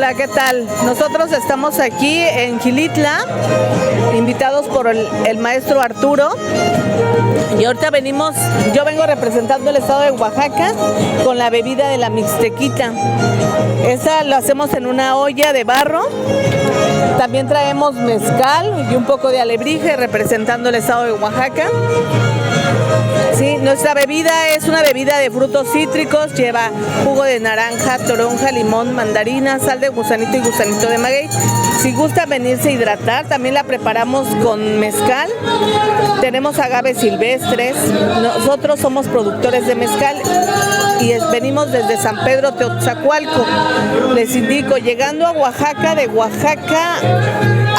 Hola, ¿qué tal? Nosotros estamos aquí en Xilitla, invitados por el maestro Arturo. Y ahorita yo vengo representando el estado de Oaxaca con la bebida de la mixtequita. Esta lo hacemos en una olla de barro. También traemos mezcal y un poco de alebrije representando el estado de Oaxaca. Sí, nuestra bebida es una bebida de frutos cítricos, lleva jugo de naranja, toronja, limón, mandarina, sal de gusanito y gusanito de maguey. Si gusta venirse a hidratar, también la preparamos con mezcal. Tenemos agaves silvestres. Nosotros somos productores de mezcal y venimos desde San Pedro Teotzacualco. Les indico, llegando a Oaxaca, de Oaxaca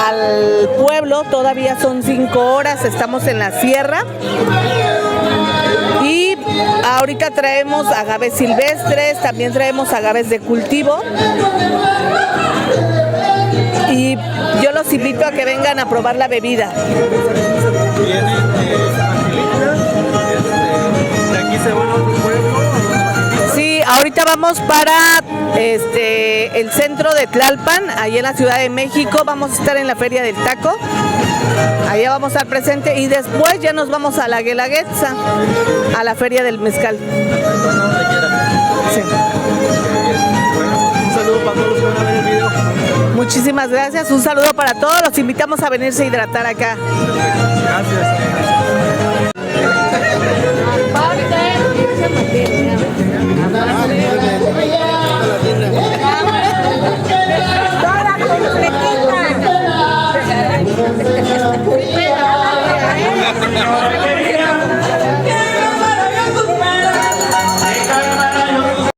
al pueblo todavía son 5 horas, estamos en la sierra. Y ahorita traemos agaves silvestres, también traemos agaves de cultivo. Y yo los invito a que vengan a probar la bebida. ¿De aquí se van a otro pueblo? Sí, ahorita vamos para el centro de Tlalpan, ahí en la Ciudad de México. Vamos a estar en la Feria del Taco. Allá vamos a estar presente y después ya nos vamos a la Guelaguetza, a la Feria del Mezcal. Sí. Un saludo para todos los que van a ver el video. Muchísimas gracias, un saludo para todos, los invitamos a venirse a hidratar acá. Gracias. Toda completita.